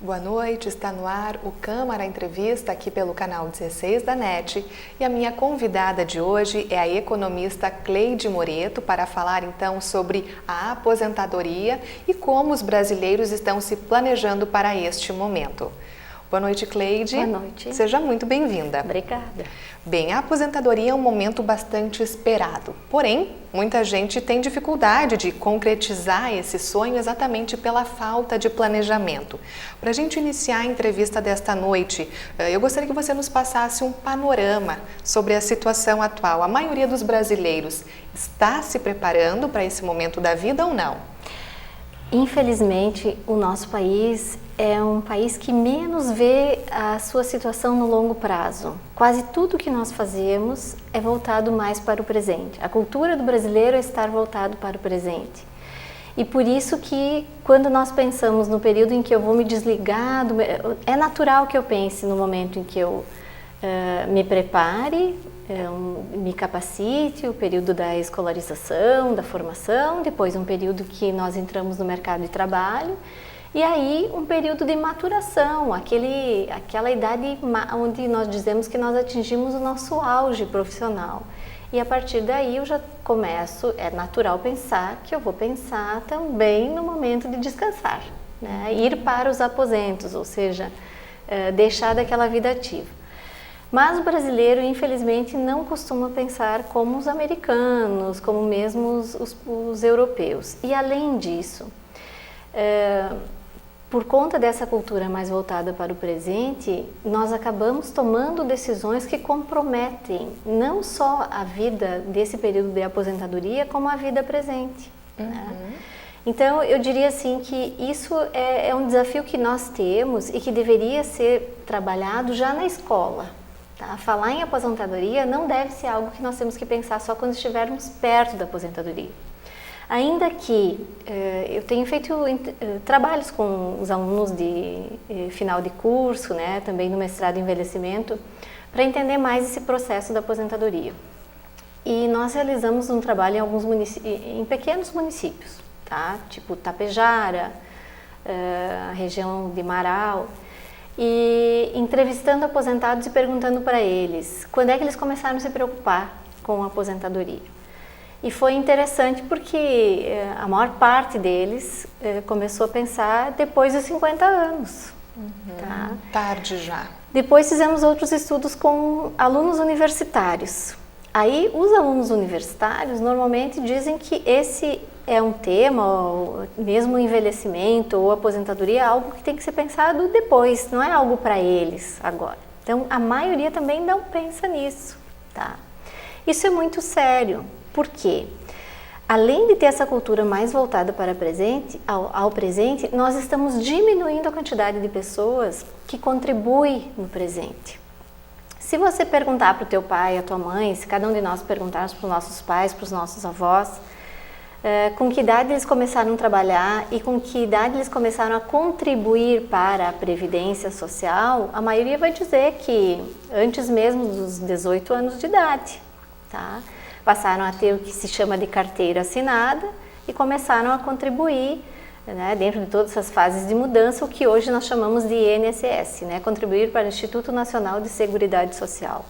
Boa noite, está no ar o Câmara Entrevista aqui pelo canal 16 da NET e a minha convidada de hoje é a economista Cleide Moreto para falar então sobre a aposentadoria e como os brasileiros estão se planejando para este momento. Boa noite, Cleide. Boa noite. Seja muito bem-vinda. Obrigada. Bem, a aposentadoria é um momento bastante esperado, porém, muita gente tem dificuldade de concretizar esse sonho exatamente pela falta de planejamento. Para a gente iniciar a entrevista desta noite, eu gostaria que você nos passasse um panorama sobre a situação atual. A maioria dos brasileiros está se preparando para esse momento da vida ou não? Infelizmente, o nosso país é um país que menos vê a sua situação no longo prazo. Quase tudo que nós fazemos é voltado mais para o presente. A cultura do brasileiro é estar voltado para o presente. E por isso que quando nós pensamos no período em que eu vou me desligar, é natural que eu pense no momento em que eu me prepare, me capacite, o período da escolarização, da formação, depois um período que nós entramos no mercado de trabalho e aí um período de maturação, aquela idade onde nós dizemos que nós atingimos o nosso auge profissional. E a partir daí eu já começo, é natural pensar que eu vou pensar também no momento de descansar, né? Ir para os aposentos, ou seja, deixar daquela vida ativa. Mas o brasileiro, infelizmente, não costuma pensar como os americanos, como mesmo os europeus. E além disso, por conta dessa cultura mais voltada para o presente, nós acabamos tomando decisões que comprometem não só a vida desse período de aposentadoria, como a vida presente. Né? Então, eu diria assim que isso é um desafio que nós temos e que deveria ser trabalhado já na escola. Tá? Falar em aposentadoria não deve ser algo que nós temos que pensar só quando estivermos perto da aposentadoria. Ainda que eu tenho feito trabalhos com os alunos de final de curso, né, também no mestrado em envelhecimento, para entender mais esse processo da aposentadoria. E nós realizamos um trabalho em pequenos municípios, tá? Tipo Tapejara, a região de Marau, e entrevistando aposentados e perguntando para eles quando é que eles começaram a se preocupar com a aposentadoria. E foi interessante porque a maior parte deles começou a pensar depois dos 50 anos. Tá? Tarde já. Depois fizemos outros estudos com alunos universitários. Aí os alunos universitários normalmente dizem que esse é um tema, mesmo o envelhecimento ou aposentadoria, é algo que tem que ser pensado depois, não é algo para eles agora. Então, a maioria também não pensa nisso, tá? Isso é muito sério, porque além de ter essa cultura mais voltada para ao presente, nós estamos diminuindo a quantidade de pessoas que contribuem no presente. Se você perguntar para o teu pai, a tua mãe, se cada um de nós perguntarmos para os nossos pais, para os nossos avós, com que idade eles começaram a trabalhar e com que idade eles começaram a contribuir para a previdência social, a maioria vai dizer que antes mesmo dos 18 anos de idade, tá? Passaram a ter o que se chama de carteira assinada e começaram a contribuir, né, dentro de todas essas fases de mudança, o que hoje nós chamamos de INSS, né, contribuir para o Instituto Nacional de Seguridade Social.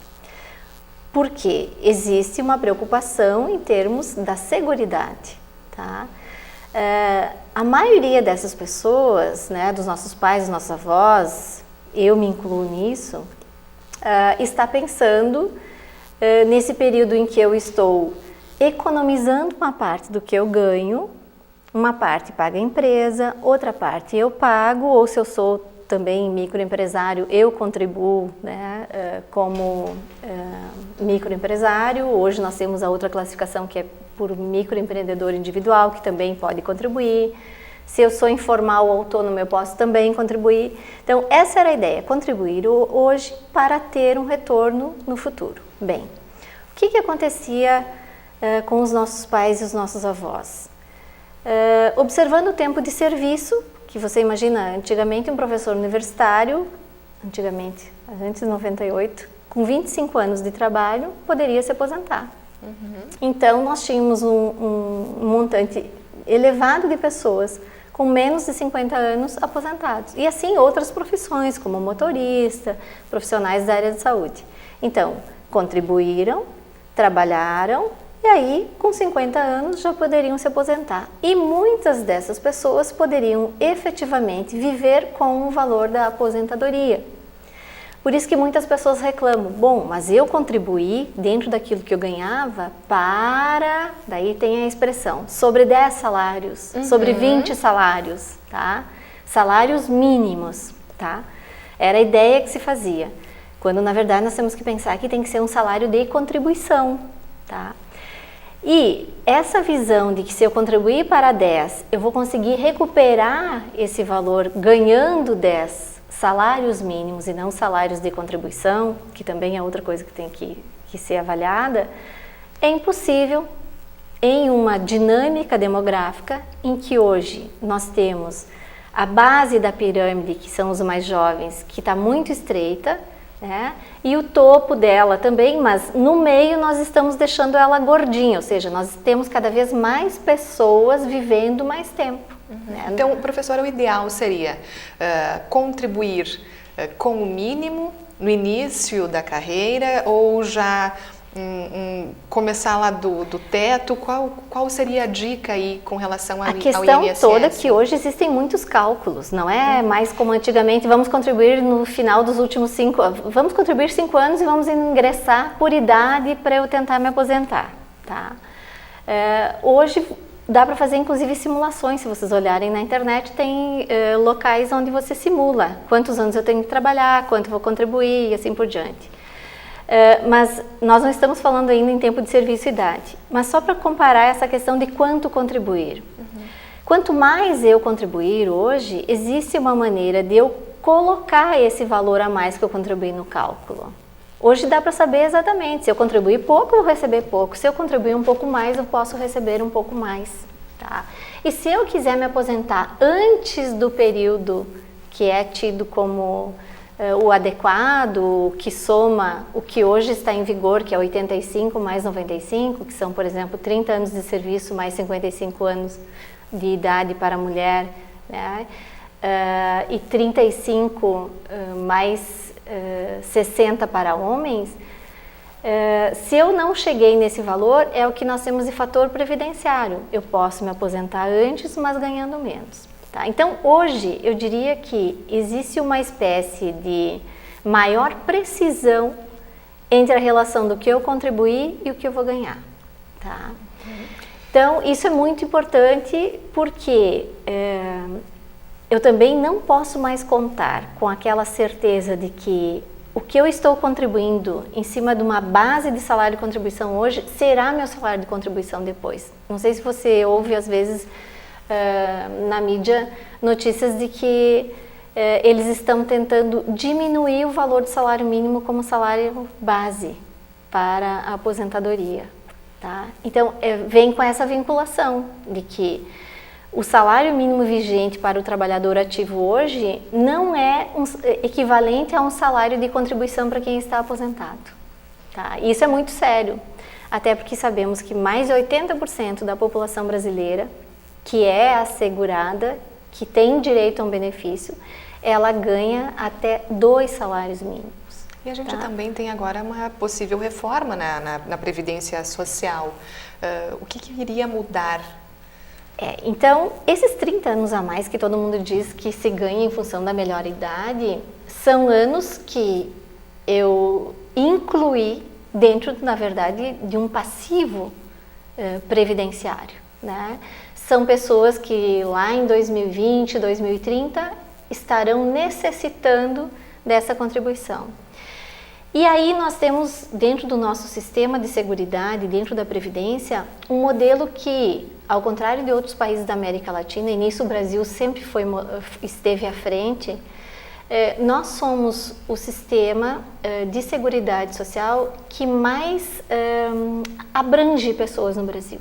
Porque existe uma preocupação em termos da seguridade, tá? A maioria dessas pessoas, né, dos nossos pais, dos nossos avós, eu me incluo nisso, está pensando nesse período em que eu estou economizando uma parte do que eu ganho, uma parte paga a empresa, outra parte eu pago, ou se eu sou também microempresário, eu contribuo, né, como microempresário. Hoje nós temos a outra classificação que é por microempreendedor individual, que também pode contribuir. Se eu sou informal ou autônomo, eu posso também contribuir. Então, essa era a ideia, contribuir hoje para ter um retorno no futuro. Bem, o que acontecia com os nossos pais e os nossos avós? Observando o tempo de serviço, que você imagina, antigamente um professor universitário, antes de 98, com 25 anos de trabalho, poderia se aposentar. Então, nós tínhamos um montante elevado de pessoas com menos de 50 anos aposentados. E assim outras profissões, como motorista, profissionais da área de saúde. Então, contribuíram, trabalharam e aí, com 50 anos, já poderiam se aposentar. E muitas dessas pessoas poderiam efetivamente viver com o valor da aposentadoria. Por isso que muitas pessoas reclamam, bom, mas eu contribuí dentro daquilo que eu ganhava para, daí tem a expressão, sobre 10 salários, sobre 20 salários, tá? Salários mínimos, tá? Era a ideia que se fazia. Quando, na verdade, nós temos que pensar que tem que ser um salário de contribuição, tá? E essa visão de que se eu contribuir para 10, eu vou conseguir recuperar esse valor ganhando 10 salários mínimos e não salários de contribuição, que também é outra coisa que tem que ser avaliada, é impossível em uma dinâmica demográfica em que hoje nós temos a base da pirâmide, que são os mais jovens, que está muito estreita, né? E o topo dela também, mas no meio nós estamos deixando ela gordinha, ou seja, nós temos cada vez mais pessoas vivendo mais tempo. Né? Então, professora, o ideal seria contribuir com o mínimo no início da carreira ou já começar lá do teto? Qual seria a dica aí com relação ao INSS? A questão toda é que hoje existem muitos cálculos, não é mais como antigamente, vamos contribuir no final dos últimos 5 anos, vamos contribuir 5 anos e vamos ingressar por idade para eu tentar me aposentar, tá? Hoje dá para fazer inclusive simulações, se vocês olharem na internet, tem locais onde você simula quantos anos eu tenho que trabalhar, quanto vou contribuir e assim por diante. Mas nós não estamos falando ainda em tempo de serviço e idade, mas só para comparar essa questão de quanto contribuir. Quanto mais eu contribuir hoje, existe uma maneira de eu colocar esse valor a mais que eu contribuí no cálculo. Hoje dá para saber exatamente, se eu contribuir pouco, eu vou receber pouco, se eu contribuir um pouco mais, eu posso receber um pouco mais. Tá? E se eu quiser me aposentar antes do período que é tido como o adequado, que soma o que hoje está em vigor, que é 85 mais 95, que são, por exemplo, 30 anos de serviço mais 55 anos de idade para a mulher, né? E 35 mais 60 para homens. Se eu não cheguei nesse valor, é o que nós temos de fator previdenciário. Eu posso me aposentar antes, mas ganhando menos. Tá? Então, hoje, eu diria que existe uma espécie de maior precisão entre a relação do que eu contribuí e o que eu vou ganhar. Tá? Então, isso é muito importante porque eu também não posso mais contar com aquela certeza de que o que eu estou contribuindo em cima de uma base de salário de contribuição hoje será meu salário de contribuição depois. Não sei se você ouve, às vezes, na mídia, notícias de que eles estão tentando diminuir o valor do salário mínimo como salário base para a aposentadoria. Tá? Então, vem com essa vinculação de que o salário mínimo vigente para o trabalhador ativo hoje não é equivalente a um salário de contribuição para quem está aposentado. Tá? Isso é muito sério, até porque sabemos que mais de 80% da população brasileira que é assegurada, que tem direito a um benefício, ela ganha até 2 salários mínimos. E a gente também tem agora uma possível reforma na Previdência Social. O que iria mudar? Então, esses 30 anos a mais que todo mundo diz que se ganha em função da melhor idade, são anos que eu incluí dentro, na verdade, de um passivo previdenciário, né? São pessoas que lá em 2020, 2030 estarão necessitando dessa contribuição. E aí nós temos dentro do nosso sistema de seguridade, dentro da Previdência, um modelo que, ao contrário de outros países da América Latina, e nisso o Brasil sempre esteve à frente, nós somos o sistema de seguridade social que mais abrange pessoas no Brasil.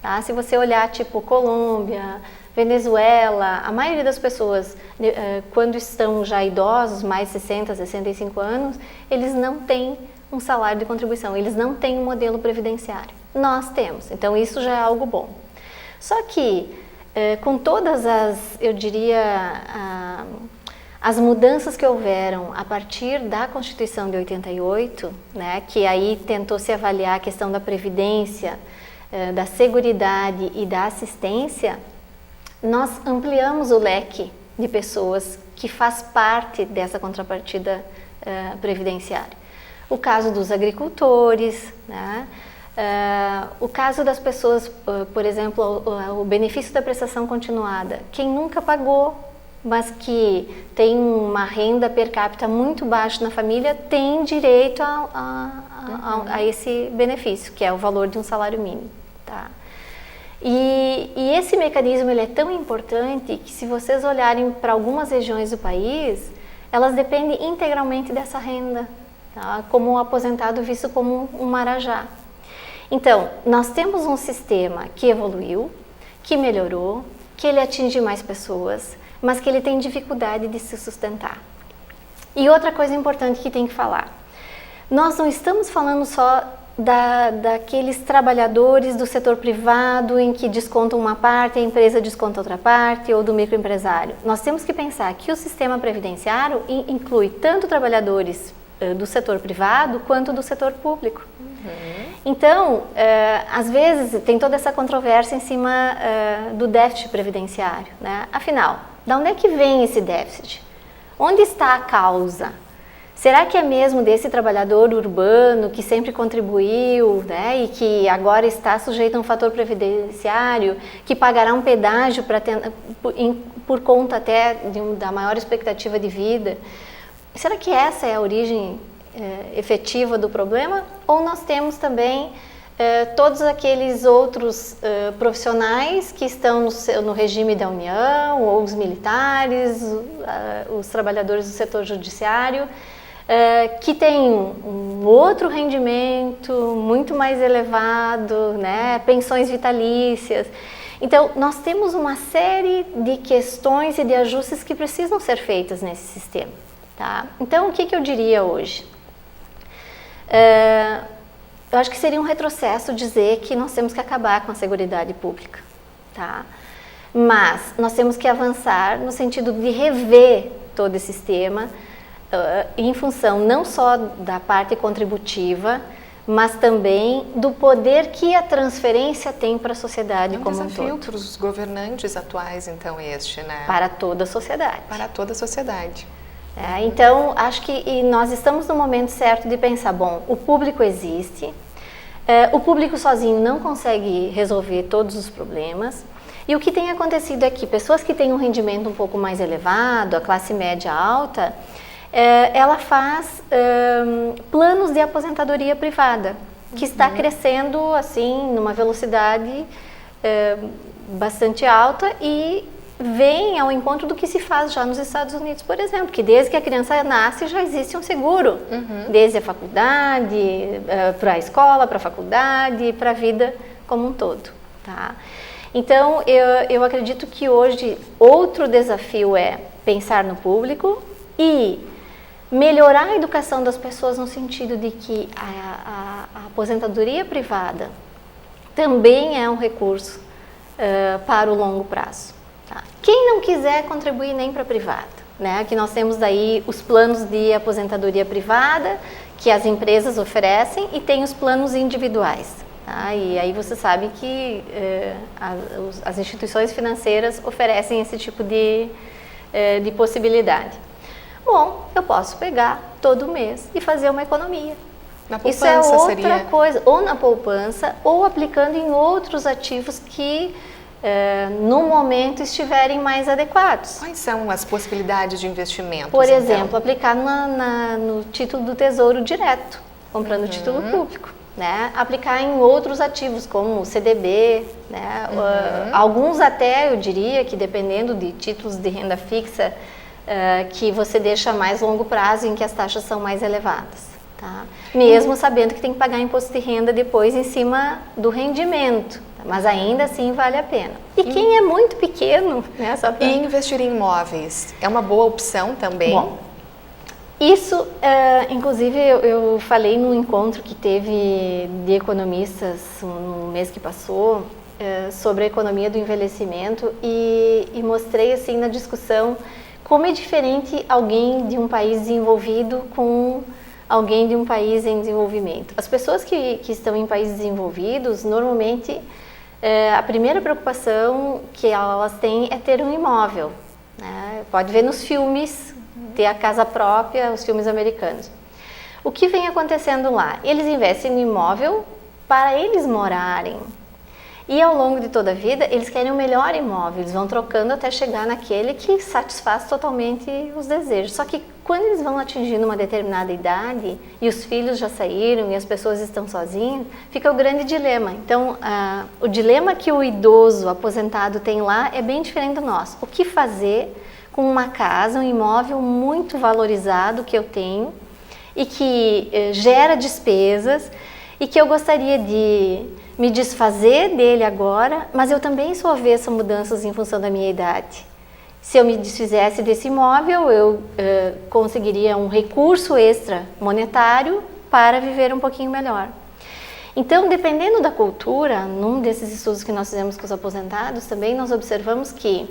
Tá? Se você olhar tipo Colômbia, Venezuela, a maioria das pessoas, quando estão já idosos, mais de 60, 65 anos, eles não têm um salário de contribuição, eles não têm um modelo previdenciário. Nós temos, então isso já é algo bom. Só que com todas as, eu diria, as mudanças que houveram a partir da Constituição de 88, né, que aí tentou se avaliar a questão da previdência, da seguridade e da assistência, nós ampliamos o leque de pessoas que faz parte dessa contrapartida previdenciária. O caso dos agricultores, né, o caso das pessoas, por exemplo, o benefício da prestação continuada, quem nunca pagou, mas que tem uma renda per capita muito baixa na família, tem direito a esse benefício, que é o valor de um salário mínimo. Tá? E esse mecanismo ele é tão importante que, se vocês olharem para algumas regiões do país, elas dependem integralmente dessa renda, tá? Como o aposentado visto como um marajá. Então, nós temos um sistema que evoluiu, que melhorou, que ele atinge mais pessoas, mas que ele tem dificuldade de se sustentar. E outra coisa importante que tem que falar, nós não estamos falando só daqueles trabalhadores do setor privado em que descontam uma parte, a empresa desconta outra parte, ou do microempresário. Nós temos que pensar que o sistema previdenciário inclui tanto trabalhadores do setor privado quanto do setor público. Então, às vezes tem toda essa controvérsia em cima do déficit previdenciário, né? Afinal, de onde é que vem esse déficit? Onde está a causa? Será que é mesmo desse trabalhador urbano que sempre contribuiu, né, e que agora está sujeito a um fator previdenciário, que pagará um pedágio por conta até da maior expectativa de vida? Será que essa é a origem efetiva do problema? Ou nós temos também todos aqueles outros profissionais que estão no regime da União, ou os militares, os trabalhadores do setor judiciário, que tem um outro rendimento muito mais elevado, né? Pensões vitalícias. Então, nós temos uma série de questões e de ajustes que precisam ser feitas nesse sistema. Tá? Então, o que eu diria hoje? Eu acho que seria um retrocesso dizer que nós temos que acabar com a Seguridade Pública. Tá? Mas nós temos que avançar no sentido de rever todo esse sistema, em função não só da parte contributiva, mas também do poder que a transferência tem para a sociedade como um todo. É um desafio para os governantes atuais, então, né? Para toda a sociedade. Para toda a sociedade. Então, acho que nós estamos no momento certo de pensar, bom, o público existe, o público sozinho não consegue resolver todos os problemas, e o que tem acontecido é que pessoas que têm um rendimento um pouco mais elevado, a classe média alta, ela faz planos de aposentadoria privada, que está crescendo assim numa velocidade bastante alta e vem ao encontro do que se faz já nos Estados Unidos, por exemplo, que desde que a criança nasce já existe um seguro, desde a faculdade, para a escola, para a faculdade, para a vida como um todo. Tá? Então, eu acredito que hoje outro desafio é pensar no público e melhorar a educação das pessoas no sentido de que a aposentadoria privada também é um recurso para o longo prazo. Tá? Quem não quiser contribuir nem para a privada, né? Que nós temos daí os planos de aposentadoria privada que as empresas oferecem e tem os planos individuais. Tá? E aí você sabe que as instituições financeiras oferecem esse tipo de possibilidade. Bom, eu posso pegar todo mês e fazer uma economia. Na poupança, isso é outra seria... coisa, ou na poupança, ou aplicando em outros ativos que no momento estiverem mais adequados. Quais são as possibilidades de investimento? Por exemplo, aplicar no título do Tesouro direto, comprando título público. Né? Aplicar em outros ativos, como o CDB, né? Alguns até, eu diria, que dependendo de títulos de renda fixa, que você deixa a mais longo prazo, em que as taxas são mais elevadas. Tá? Mesmo sabendo que tem que pagar imposto de renda depois em cima do rendimento, tá? Mas ainda assim vale a pena. E quem é muito pequeno... Né, E investir em imóveis é uma boa opção também? Bom, isso, inclusive, eu falei num encontro que teve de economistas mês que passou sobre a economia do envelhecimento e mostrei assim na discussão como é diferente alguém de um país desenvolvido com alguém de um país em desenvolvimento. As pessoas que estão em países desenvolvidos, normalmente a primeira preocupação que elas têm é ter um imóvel, né? Pode ver nos filmes, ter a casa própria, os filmes americanos. O que vem acontecendo lá? Eles investem no imóvel para eles morarem. E ao longo de toda a vida, eles querem o melhor imóvel, eles vão trocando até chegar naquele que satisfaz totalmente os desejos. Só que quando eles vão atingindo uma determinada idade e os filhos já saíram e as pessoas estão sozinhas, fica o grande dilema. Então, o dilema que o idoso aposentado tem lá é bem diferente do nosso. O que fazer com uma casa, um imóvel muito valorizado que eu tenho e que gera despesas e que eu gostaria de me desfazer dele agora, mas eu também sou avessa a mudanças em função da minha idade. Se eu me desfizesse desse imóvel, eu conseguiria um recurso extra monetário para viver um pouquinho melhor. Então, dependendo da cultura, num desses estudos que nós fizemos com os aposentados, também nós observamos que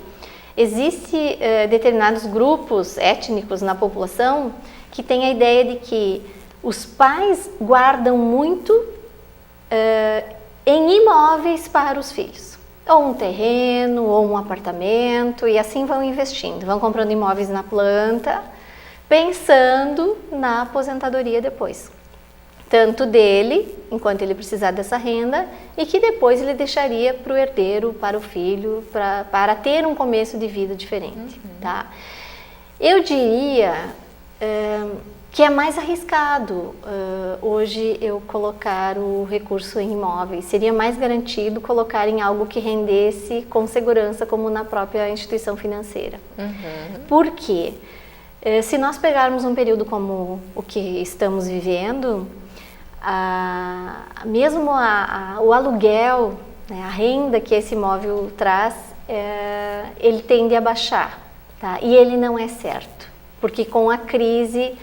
existe determinados grupos étnicos na população que têm a ideia de que os pais guardam muito em imóveis para os filhos, ou um terreno, ou um apartamento, e assim vão investindo, vão comprando imóveis na planta, pensando na aposentadoria depois. Tanto dele, enquanto ele precisar dessa renda, e que depois ele deixaria para o herdeiro, para o filho, para ter um começo de vida diferente. Tá? Eu diria que é mais arriscado hoje eu colocar o recurso em imóveis. Seria mais garantido colocar em algo que rendesse com segurança, como na própria instituição financeira. Por quê? Se nós pegarmos um período como o que estamos vivendo, mesmo o aluguel, né, a renda que esse imóvel traz, ele tende a baixar. Tá? E ele não é certo, porque com a crise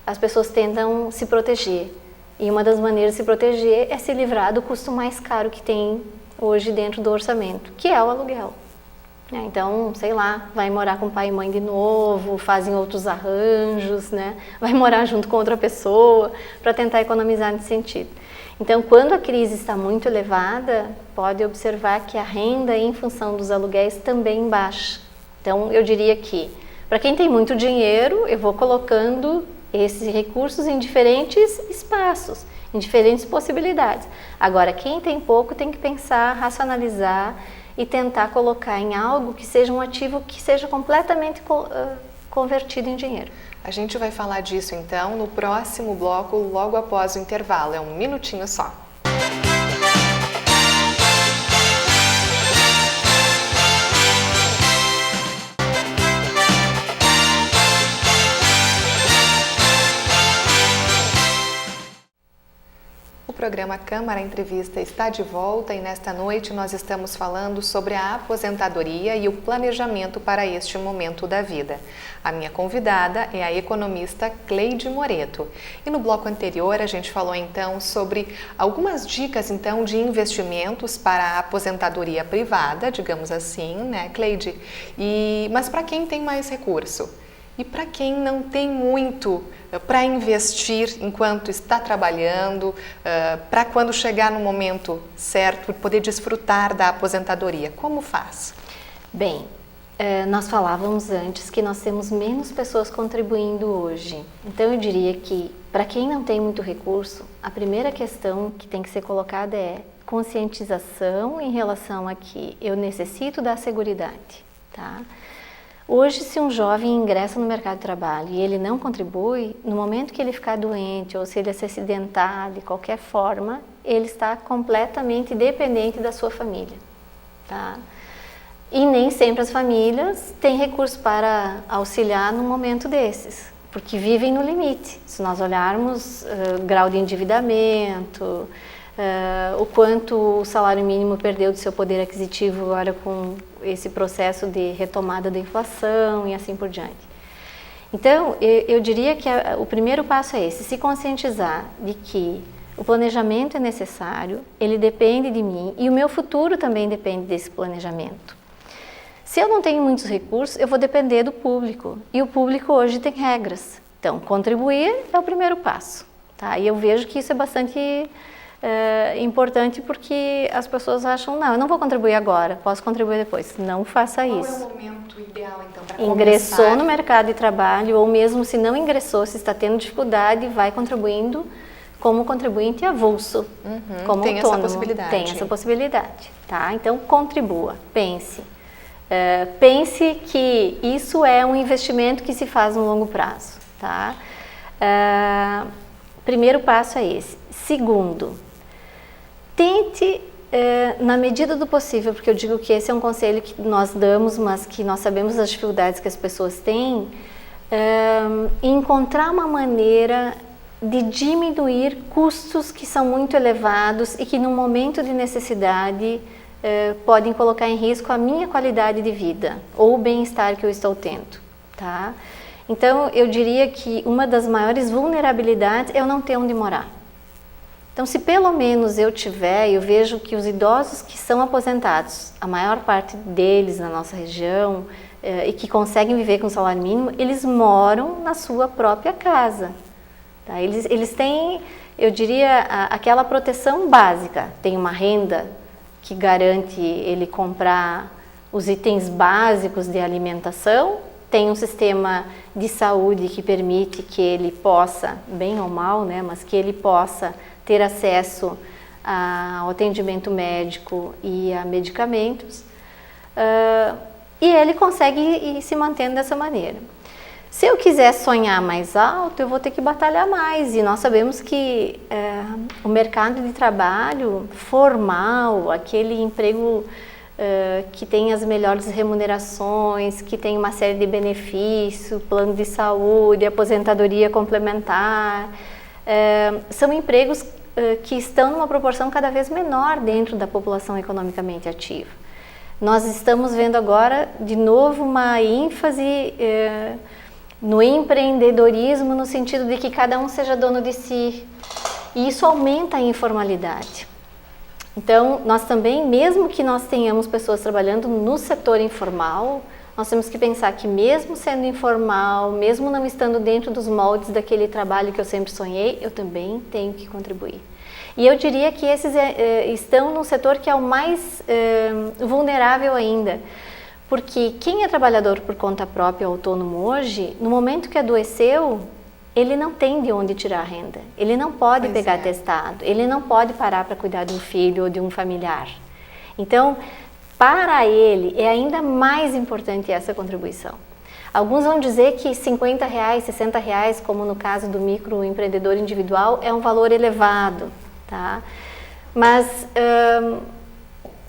as pessoas tentam se proteger. E uma das maneiras de se proteger é se livrar do custo mais caro que tem hoje dentro do orçamento, que é o aluguel. Então, sei lá, vai morar com pai e mãe de novo, fazem outros arranjos, né? Vai morar junto com outra pessoa para tentar economizar nesse sentido. Então, quando a crise está muito elevada, pode observar que a renda em função dos aluguéis também baixa. Então, eu diria que, para quem tem muito dinheiro, eu vou colocando esses recursos em diferentes espaços, em diferentes possibilidades. Agora, quem tem pouco tem que pensar, racionalizar e tentar colocar em algo que seja um ativo que seja completamente convertido em dinheiro. A gente vai falar disso então no próximo bloco, logo após o intervalo. É um minutinho só. O programa Câmara Entrevista está de volta e nesta noite nós estamos falando sobre a aposentadoria e o planejamento para este momento da vida. A minha convidada é a economista Cleide Moreto. E no bloco anterior a gente falou então sobre algumas dicas então de investimentos para a aposentadoria privada, digamos assim, né, Cleide? Mas para quem tem mais recurso? E para quem não tem muito para investir enquanto está trabalhando, para quando chegar no momento certo poder desfrutar da aposentadoria, como faz? Bem, nós falávamos antes que nós temos menos pessoas contribuindo hoje. Então eu diria que para quem não tem muito recurso, a primeira questão que tem que ser colocada é conscientização em relação a que eu necessito da seguridade, tá? Hoje, se um jovem ingressa no mercado de trabalho e ele não contribui, no momento que ele ficar doente ou se ele se acidentar de qualquer forma, ele está completamente dependente da sua família. Tá? E nem sempre as famílias têm recursos para auxiliar num momento desses, porque vivem no limite. Se nós olharmos grau de endividamento, o quanto o salário mínimo perdeu de seu poder aquisitivo agora com esse processo de retomada da inflação e assim por diante. Então, eu diria que o primeiro passo é esse, se conscientizar de que o planejamento é necessário, ele depende de mim e o meu futuro também depende desse planejamento. Se eu não tenho muitos recursos, eu vou depender do público e o público hoje tem regras. Então, contribuir é o primeiro passo, tá? E eu vejo que isso é bastante importante porque as pessoas acham, não, eu não vou contribuir agora, posso contribuir depois. Não faça isso. Qual é o momento ideal, então, para Ingressou começar? no mercado de trabalho, ou mesmo se não ingressou, se está tendo dificuldade, vai contribuindo como contribuinte avulso, como tem autônomo. essa possibilidade. Tem essa possibilidade, tá? Então, contribua, pense. Pense que isso é um investimento que se faz no longo prazo, tá? Primeiro passo é esse. Segundo, tente, na medida do possível, porque eu digo que esse é um conselho que nós damos, mas que nós sabemos as dificuldades que as pessoas têm, encontrar uma maneira de diminuir custos que são muito elevados e que no momento de necessidade podem colocar em risco a minha qualidade de vida ou o bem-estar que eu estou tendo, tá? Então, eu diria que uma das maiores vulnerabilidades é eu não ter onde morar. Então, se pelo menos eu vejo que os idosos que são aposentados, a maior parte deles na nossa região, e que conseguem viver com salário mínimo, eles moram na sua própria casa. Tá? Eles têm, eu diria, aquela proteção básica. Tem uma renda que garante ele comprar os itens básicos de alimentação, tem um sistema de saúde que permite que ele possa, bem ou mal, né, mas que ele possa ter acesso ao atendimento médico e a medicamentos, e ele consegue ir se mantendo dessa maneira. Se eu quiser sonhar mais alto, eu vou ter que batalhar mais, e nós sabemos que o mercado de trabalho formal, aquele emprego que tem as melhores remunerações, que tem uma série de benefícios, plano de saúde, aposentadoria complementar, são empregos que estão numa proporção cada vez menor dentro da população economicamente ativa. Nós estamos vendo agora, de novo, uma ênfase no empreendedorismo, no sentido de que cada um seja dono de si. E isso aumenta a informalidade. Então, nós também, mesmo que nós tenhamos pessoas trabalhando no setor informal, nós temos que pensar que mesmo sendo informal, mesmo não estando dentro dos moldes daquele trabalho que eu sempre sonhei, eu também tenho que contribuir. E eu diria que esses estão num setor que é o mais vulnerável ainda, porque quem é trabalhador por conta própria, autônomo hoje, no momento que adoeceu, ele não tem de onde tirar a renda, ele não pode pegar atestado, ele não pode parar para cuidar de um filho ou de um familiar. Então, para ele é ainda mais importante essa contribuição. Alguns vão dizer que R$50, R$60, como no caso do microempreendedor individual, é um valor elevado, tá? Mas,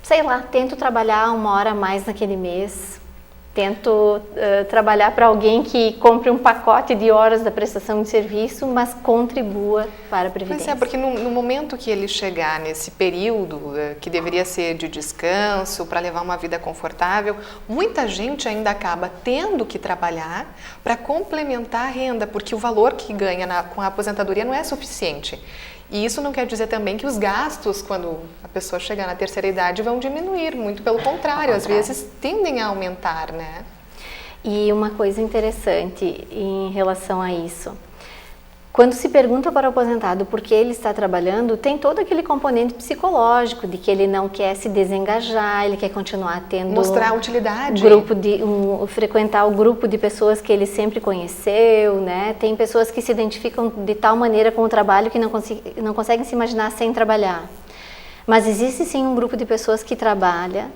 sei lá, tento trabalhar 1 hora a mais naquele mês, tento trabalhar para alguém que compre um pacote de horas da prestação de serviço, mas contribua para a Previdência. Pois é, porque no momento que ele chegar nesse período que deveria ser de descanso, para levar uma vida confortável, muita gente ainda acaba tendo que trabalhar para complementar a renda, porque o valor que ganha com a aposentadoria não é suficiente. E isso não quer dizer também que os gastos, quando a pessoa chegar na terceira idade, vão diminuir, muito pelo contrário, às vezes tendem a aumentar, né? E uma coisa interessante em relação a isso, quando se pergunta para o aposentado por que ele está trabalhando, tem todo aquele componente psicológico de que ele não quer se desengajar, ele quer continuar tendo... Mostrar a utilidade. Frequentar o grupo de pessoas que ele sempre conheceu, né? Tem pessoas que se identificam de tal maneira com o trabalho que não conseguem se imaginar sem trabalhar. Mas existe sim um grupo de pessoas que trabalha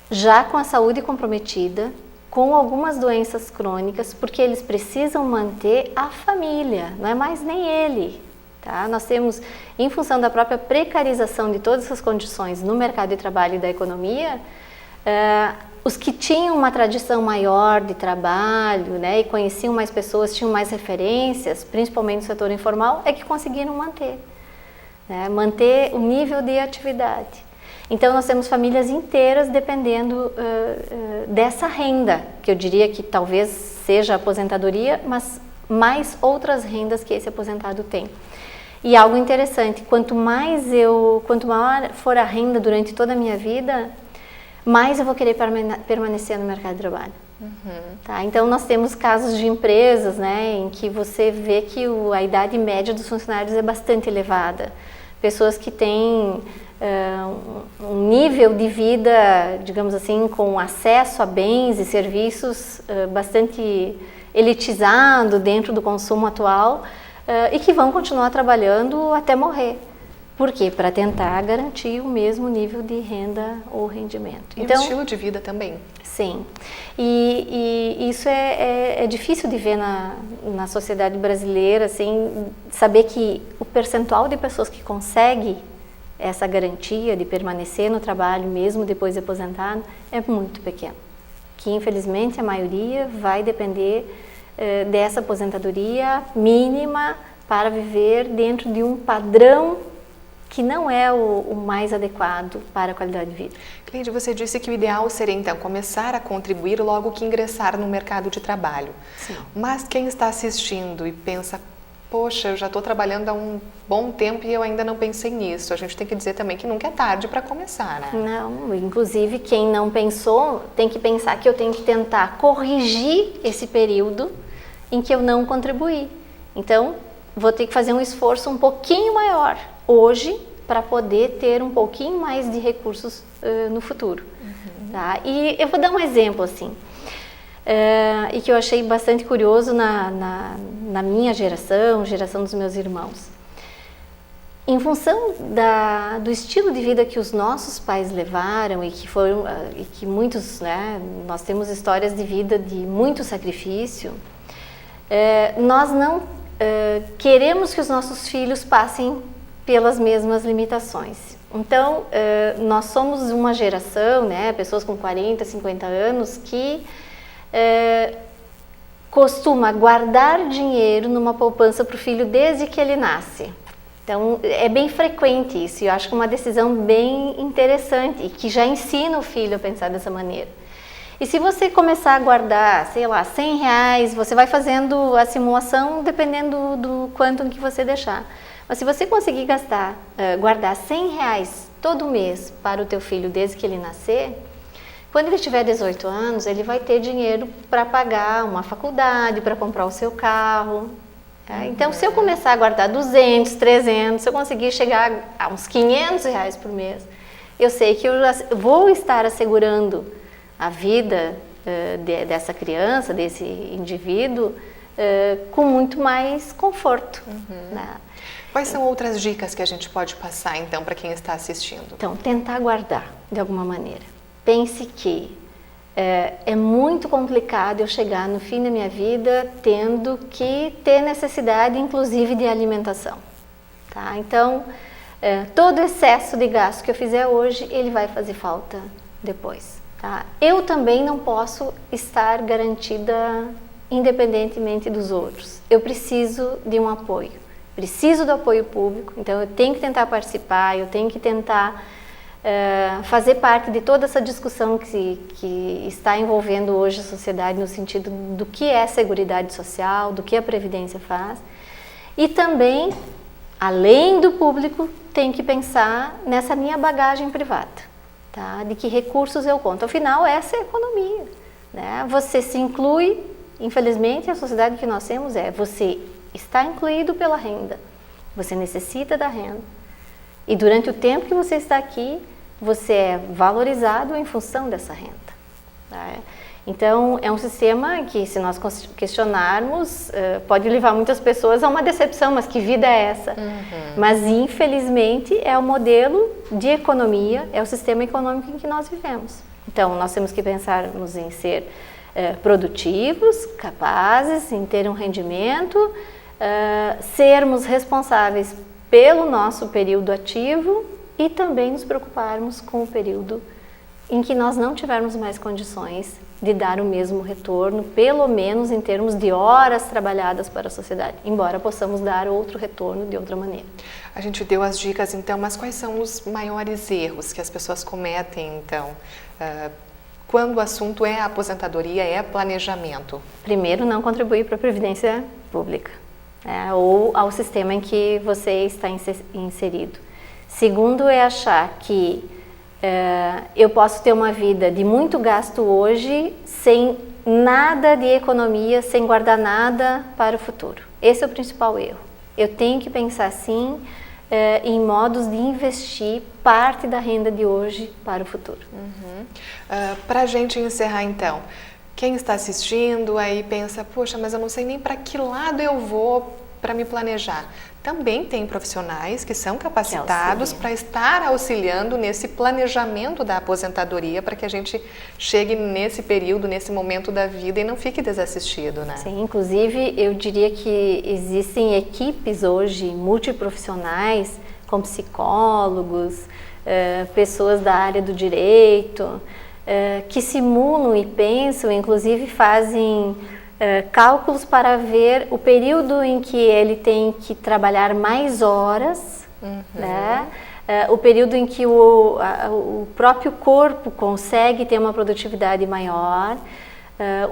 já com a saúde comprometida, com algumas doenças crônicas, porque eles precisam manter a família, não é mais nem ele. Tá? Nós temos, em função da própria precarização de todas essas condições no mercado de trabalho e da economia, os que tinham uma tradição maior de trabalho, né, e conheciam mais pessoas, tinham mais referências, principalmente no setor informal, é que conseguiram manter, né, manter o nível de atividade. Então, nós temos famílias inteiras dependendo dessa renda, que eu diria que talvez seja a aposentadoria, mas mais outras rendas que esse aposentado tem. E algo interessante, quanto maior for a renda durante toda a minha vida, mais eu vou querer permanecer no mercado de trabalho. Tá? Então, nós temos casos de empresas, né, em que você vê que a idade média dos funcionários é bastante elevada. Pessoas que têm um nível de vida, digamos assim, com acesso a bens e serviços bastante elitizado dentro do consumo atual e que vão continuar trabalhando até morrer. Por quê? Para tentar garantir o mesmo nível de renda ou rendimento. E então, o estilo de vida também. Sim. E isso é difícil de ver na sociedade brasileira, assim, saber que o percentual de pessoas que consegue essa garantia de permanecer no trabalho mesmo depois de aposentado é muito pequeno. Que infelizmente a maioria vai depender dessa aposentadoria mínima para viver dentro de um padrão que não é o mais adequado para a qualidade de vida. Cleide, você disse que o ideal seria então começar a contribuir logo que ingressar no mercado de trabalho. Sim. Mas quem está assistindo e pensa, poxa, eu já estou trabalhando há um bom tempo e eu ainda não pensei nisso. A gente tem que dizer também que nunca é tarde para começar, né? Não, inclusive quem não pensou tem que pensar que eu tenho que tentar corrigir esse período em que eu não contribuí. Então, vou ter que fazer um esforço um pouquinho maior hoje para poder ter um pouquinho mais de recursos no futuro. Tá? E eu vou dar um exemplo assim, e que eu achei bastante curioso na minha geração dos meus irmãos. Em função do estilo de vida que os nossos pais levaram e que muitos, né, nós temos histórias de vida de muito sacrifício, nós não queremos que os nossos filhos passem pelas mesmas limitações. Então, nós somos uma geração, né, pessoas com 40, 50 anos, que costuma guardar dinheiro numa poupança para o filho desde que ele nasce. Então, é bem frequente isso, e eu acho que é uma decisão bem interessante e que já ensina o filho a pensar dessa maneira. E se você começar a guardar, sei lá, R$100, você vai fazendo a simulação dependendo do quanto que você deixar. Mas se você conseguir guardar R$100 todo mês para o teu filho desde que ele nascer, quando ele tiver 18 anos, ele vai ter dinheiro para pagar uma faculdade, para comprar o seu carro. Tá? Então, se eu começar a guardar 200, 300, se eu conseguir chegar a uns R$500 por mês, eu sei que eu vou estar assegurando a vida dessa criança, desse indivíduo, com muito mais conforto. Né? Quais são outras dicas que a gente pode passar, então, para quem está assistindo? Então, tentar guardar, de alguma maneira. Pense que é muito complicado eu chegar no fim da minha vida tendo que ter necessidade, inclusive, de alimentação. Tá? Então, todo excesso de gasto que eu fizer hoje, ele vai fazer falta depois. Tá? Eu também não posso estar garantida independentemente dos outros. Eu preciso de um apoio. Preciso do apoio público, então eu tenho que tentar participar, eu tenho que tentar fazer parte de toda essa discussão que está envolvendo hoje a sociedade no sentido do que é Seguridade Social, do que a Previdência faz. E também, além do público, tenho que pensar nessa minha bagagem privada, tá? De que recursos eu conto. Afinal, essa é a economia, né? Você se inclui, infelizmente, a sociedade que nós temos você está incluído pela renda, você necessita da renda e durante o tempo que você está aqui, você é valorizado em função dessa renda. Tá? Então, é um sistema que, se nós questionarmos, pode levar muitas pessoas a uma decepção, mas que vida é essa? Mas, infelizmente, é o modelo de economia, é o sistema econômico em que nós vivemos. Então, nós temos que pensarmos em ser produtivos, capazes, em ter um rendimento, sermos responsáveis pelo nosso período ativo e também nos preocuparmos com o período em que nós não tivermos mais condições de dar o mesmo retorno, pelo menos em termos de horas trabalhadas para a sociedade, embora possamos dar outro retorno de outra maneira. A gente deu as dicas então, mas quais são os maiores erros que as pessoas cometem então? Quando o assunto é aposentadoria, é planejamento? Primeiro, não contribuir para a Previdência Pública. né, ou ao sistema em que você está inserido. Segundo é achar que eu posso ter uma vida de muito gasto hoje, sem nada de economia, sem guardar nada para o futuro. Esse é o principal erro. Eu tenho que pensar assim em modos de investir parte da renda de hoje para o futuro. Para a gente encerrar então, quem está assistindo aí pensa, poxa, mas eu não sei nem para que lado eu vou para me planejar. Também tem profissionais que são capacitados para estar auxiliando nesse planejamento da aposentadoria, para que a gente chegue nesse período, nesse momento da vida e não fique desassistido, né? Sim, inclusive eu diria que existem equipes hoje multiprofissionais, com psicólogos, pessoas da área do direito, que simulam e pensam, inclusive fazem cálculos para ver o período em que ele tem que trabalhar mais horas, né? O período em que o próprio corpo consegue ter uma produtividade maior,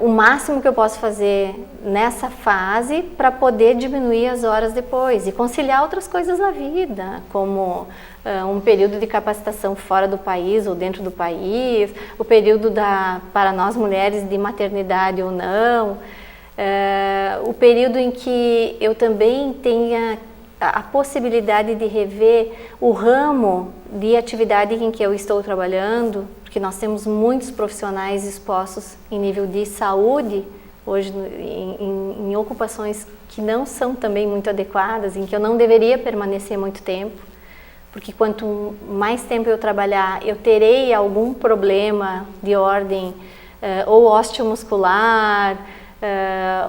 o máximo que eu posso fazer nessa fase para poder diminuir as horas depois e conciliar outras coisas na vida, como um período de capacitação fora do país ou dentro do país, o período para nós mulheres de maternidade ou não, o período em que eu também tenha a possibilidade de rever o ramo de atividade em que eu estou trabalhando, porque nós temos muitos profissionais expostos em nível de saúde, hoje em ocupações que não são também muito adequadas, em que eu não deveria permanecer muito tempo, porque quanto mais tempo eu trabalhar, eu terei algum problema de ordem ou osteomuscular,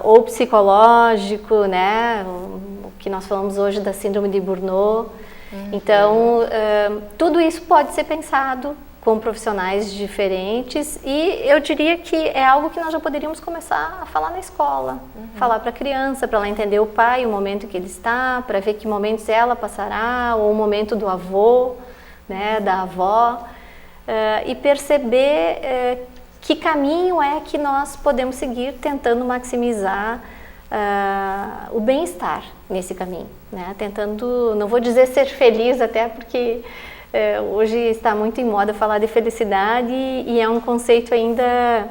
ou psicológico, né? O que nós falamos hoje da síndrome de Burnout. Então, tudo isso pode ser pensado com profissionais diferentes e eu diria que é algo que nós já poderíamos começar a falar na escola, falar para a criança, para ela entender o pai, o momento que ele está, para ver que momentos ela passará, ou o momento do avô, né, da avó, e perceber que caminho é que nós podemos seguir tentando maximizar o bem-estar nesse caminho, né? Tentando, não vou dizer ser feliz, até porque hoje está muito em moda falar de felicidade e é um conceito ainda,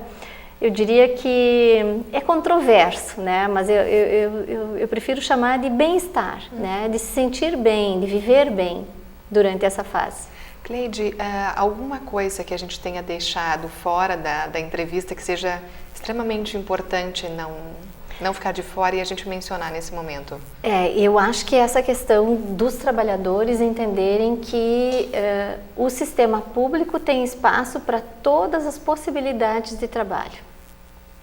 eu diria que é controverso, né? Mas eu prefiro chamar de bem-estar, né? De se sentir bem, de viver bem durante essa fase. Cleide, alguma coisa que a gente tenha deixado fora da entrevista que seja extremamente importante não ficar de fora e a gente mencionar nesse momento? Eu acho que essa questão dos trabalhadores entenderem que o sistema público tem espaço para todas as possibilidades de trabalho.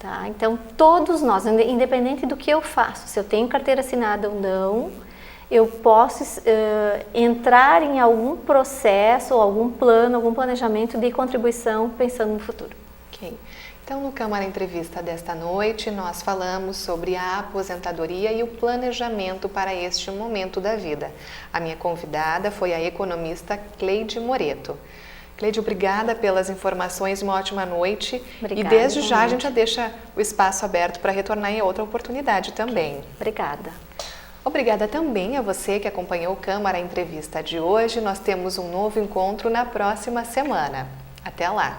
Tá? Então, todos nós, independente do que eu faço, se eu tenho carteira assinada ou não, eu posso entrar em algum processo, algum plano, algum planejamento de contribuição pensando no futuro. Ok. Então, no Câmara Entrevista desta noite, nós falamos sobre a aposentadoria e o planejamento para este momento da vida. A minha convidada foi a economista Cleide Moreto. Cleide, obrigada pelas informações, uma ótima noite. Obrigada, e desde já a gente já deixa o espaço aberto para retornar em outra oportunidade também. Obrigada. Obrigada também a você que acompanhou o Câmara Entrevista de hoje. Nós temos um novo encontro na próxima semana. Até lá!